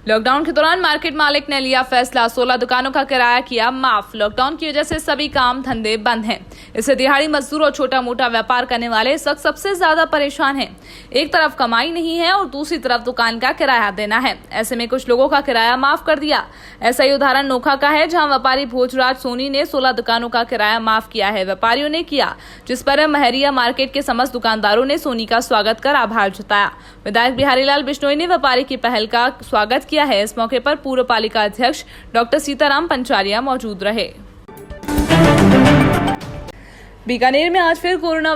Lockdown के दौरान market मालिक ने लिया फैसला, 16 दुकानों का किराया किया माफ। लॉकडाउन की वजह से सभी काम धंधे बंद हैं। इससे दिहाड़ी मजदूर और छोटा मोटा व्यापार करने वाले शख्स सबसे ज्यादा परेशान हैं। एक तरफ कमाई नहीं है और दूसरी तरफ दुकान का किराया देना है। ऐसे में कुछ लोगों का किराया माफ कर दिया। ऐसा ही उदाहरण नोखा का है, जहां व्यापारी भोजराज सोनी ने 16 दुकानों का किराया माफ किया है। व्यापारियों ने किया, जिस पर महरिया मार्केट के समस्त दुकानदारों ने सोनी का स्वागत कर आभार जताया। विधायक बिहारीलाल बिश्नोई ने व्यापारी की पहल का स्वागत किया है। इस मौके पर पूर्व पालिका अध्यक्ष डॉक्टर सीताराम पंचारिया मौजूद रहे। बीकानेर में आज फिर कोरोना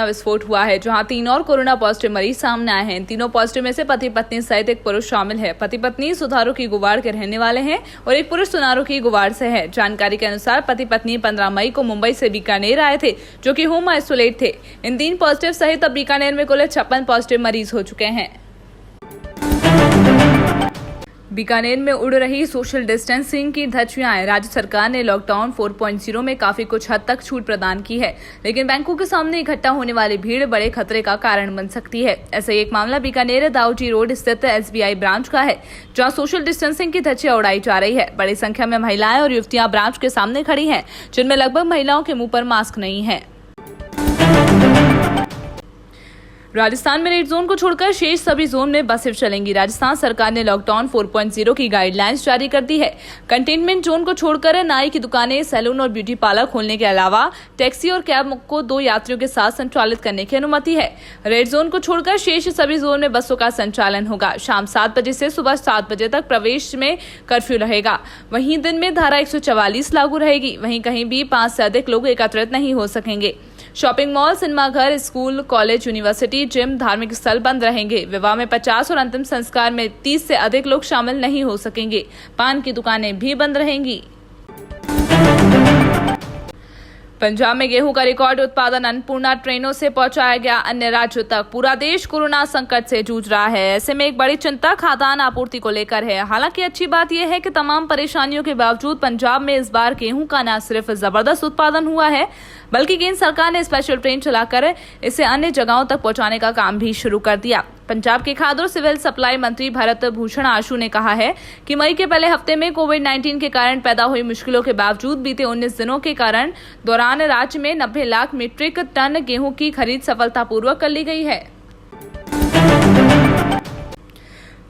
विस्फोट हुआ है, जहां 3 और कोरोना पॉजिटिव मरीज सामने आए हैं। इन तीनों पॉजिटिव में से पति पत्नी सहित एक पुरुष शामिल है। पति पत्नी सुधारू की गुवाड़ के रहने वाले हैं और एक पुरुष सुनारू की गुवाड़ से है। जानकारी के अनुसार पति पत्नी 15 मई को मुंबई से बीकानेर आए थे, जो कि होम आइसोलेट थे। इन 3 पॉजिटिव सहित अब बीकानेर में कुल 56 पॉजिटिव मरीज हो चुके हैं। बीकानेर में उड़ रही सोशल डिस्टेंसिंग की धज्जियां। राज्य सरकार ने लॉकडाउन 4.0 में काफी कुछ हद तक छूट प्रदान की है, लेकिन बैंकों के सामने इकट्ठा होने वाली भीड़ बड़े खतरे का कारण बन सकती है। ऐसा एक मामला बीकानेर दाऊजी रोड स्थित SBI ब्रांच का है, जहां सोशल डिस्टेंसिंग की धज्जियां उड़ाई जा रही है। बड़ी संख्या में महिलाएं और युवतियां ब्रांच के सामने खड़ी हैं, जिनमें लगभग महिलाओं के मुंह पर मास्क नहीं है। राजस्थान में रेड जोन को छोड़कर शेष सभी जोन में बसें चलेंगी। राजस्थान सरकार ने लॉकडाउन 4.0 की गाइडलाइंस जारी कर दी है। कंटेनमेंट जोन को छोड़कर नाई की दुकानें, सैलून और ब्यूटी पार्लर खोलने के अलावा टैक्सी और कैब को 2 यात्रियों के साथ संचालित करने की अनुमति है। रेड जोन को छोड़कर शेष सभी जोन में बसों का संचालन होगा। शाम 7 बजे से सुबह 7 बजे तक प्रवेश में कर्फ्यू रहेगा। वहीं दिन में धारा 144 लागू रहेगी। वहीं कहीं भी 5 से अधिक लोग एकत्रित नहीं हो सकेंगे। शॉपिंग मॉल, सिनेमाघर, स्कूल, कॉलेज, यूनिवर्सिटी, जिम, धार्मिक स्थल बंद रहेंगे। विवाह में 50 और अंतिम संस्कार में 30 से अधिक लोग शामिल नहीं हो सकेंगे। पान की दुकानें भी बंद रहेंगी। पंजाब में गेहूं का रिकॉर्ड उत्पादन, अन्नपूर्णा ट्रेनों से पहुंचाया गया अन्य राज्यों तक। पूरा देश कोरोना संकट से जूझ रहा है। ऐसे में एक बड़ी चिंता खाद्यान्न आपूर्ति को लेकर है। हालांकि अच्छी बात यह है कि तमाम परेशानियों के बावजूद पंजाब में इस बार गेहूं का न सिर्फ जबरदस्त उत्पादन हुआ है, बल्कि केंद्र सरकार ने स्पेशल ट्रेन चलाकर इसे अन्य जगहों तक पहुंचाने का काम भी शुरू कर दिया। पंजाब के खाद्य और सिविल सप्लाई मंत्री भरत भूषण आशु ने कहा है कि मई के पहले हफ्ते में कोविड-19 के कारण पैदा हुई मुश्किलों के बावजूद बीते 19 दिनों के दौरान राज्य में 90 लाख मीट्रिक टन गेहूं की खरीद सफलतापूर्वक कर ली गई है।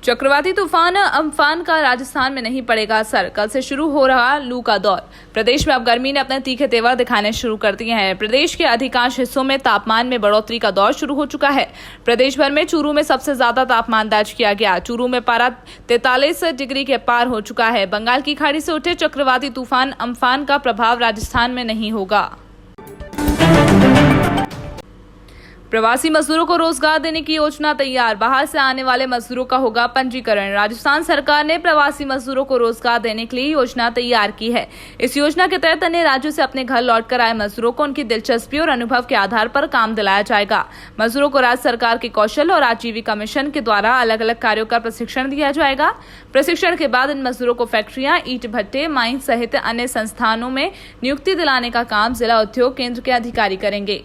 चक्रवाती तूफान अम्फान का राजस्थान में नहीं पड़ेगा असर। कल से शुरू हो रहा लू का दौर। प्रदेश में अब गर्मी ने अपने तीखे तेवर दिखाने शुरू कर दिए हैं। प्रदेश के अधिकांश हिस्सों में तापमान में बढ़ोतरी का दौर शुरू हो चुका है। प्रदेश भर में चूरू में सबसे ज्यादा तापमान दर्ज किया गया। चूरू में पारा 43 डिग्री के पार हो चुका है। बंगाल की खाड़ी से उठे चक्रवाती तूफान अम्फान का प्रभाव राजस्थान में नहीं होगा। प्रवासी मजदूरों को रोजगार देने की योजना तैयार। बाहर से आने वाले मजदूरों का होगा पंजीकरण। राजस्थान सरकार ने प्रवासी मजदूरों को रोजगार देने के लिए योजना तैयार की है। इस योजना के तहत अन्य राज्यों से अपने घर लौटकर आए मजदूरों को उनकी दिलचस्पी और अनुभव के आधार पर काम दिलाया जाएगा। मजदूरों को राज्य सरकार के कौशल और आजीविका मिशन के द्वारा अलग अलग कार्यों का प्रशिक्षण दिया जाएगा। प्रशिक्षण के बाद इन मजदूरों को फैक्ट्रियां, ईंट भट्टे, माइन सहित अन्य संस्थानों में नियुक्ति दिलाने का काम जिला उद्योग केंद्र के अधिकारी करेंगे।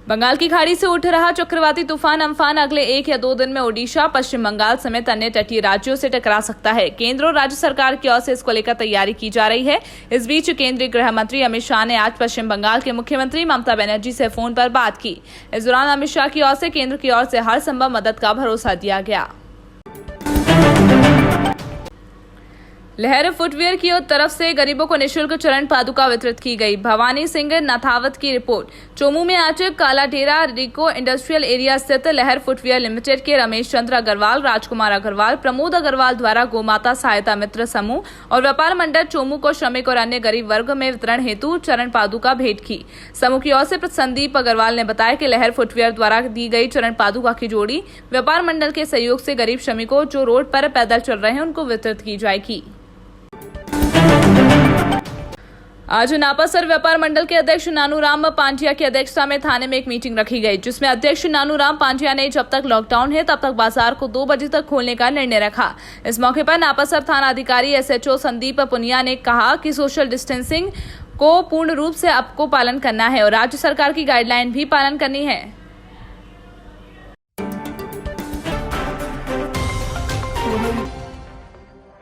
बंगाल की खाड़ी से उठ रहा चक्रवाती तूफान अम्फान अगले 1 या 2 दिन में ओडिशा, पश्चिम बंगाल समेत अन्य तटीय राज्यों से टकरा सकता है। केंद्र और राज्य सरकार की ओर से इसको लेकर तैयारी की जा रही है। इस बीच केंद्रीय गृह मंत्री अमित शाह ने आज पश्चिम बंगाल के मुख्यमंत्री ममता बनर्जी से फोन पर बात की। इस दौरान अमित शाह की ओर से केंद्र की ओर से हर संभव मदद का भरोसा दिया गया। लहर फुटवियर की तरफ से गरीबों को निःशुल्क चरण पादुका वितरित की गई। भवानी सिंह नाथावत की रिपोर्ट। चोमू में आज कालाडेरा रिको इंडस्ट्रियल एरिया स्थित लहर फुटवियर लिमिटेड के रमेश चंद्र अग्रवाल, राजकुमार अग्रवाल, प्रमोद अग्रवाल द्वारा गोमाता सहायता मित्र समूह और व्यापार मंडल चोमू को श्रमिक और अन्य गरीब वर्ग में वितरण हेतु चरण पादुका भेंट की। समूह की ओर से संदीप अग्रवाल ने बताया कि लहर फुटवियर द्वारा दी गई चरण पादुका की जोड़ी व्यापार मंडल के सहयोग से गरीब श्रमिकों जो रोड पर पैदल चल रहे हैं उनको वितरित की जाएगी। आज नापासर व्यापार मंडल के अध्यक्ष नानूराम पांड्या की अध्यक्षता में थाने में एक मीटिंग रखी गई, जिसमें अध्यक्ष नानूराम पांड्या ने जब तक लॉकडाउन है तब तक बाजार को 2 बजे तक खोलने का निर्णय रखा। इस मौके पर नापासर थाना अधिकारी SHO संदीप पुनिया ने कहा कि सोशल डिस्टेंसिंग को पूर्ण रूप से आपको पालन करना है और राज्य सरकार की गाइडलाइन भी पालन करनी है। है।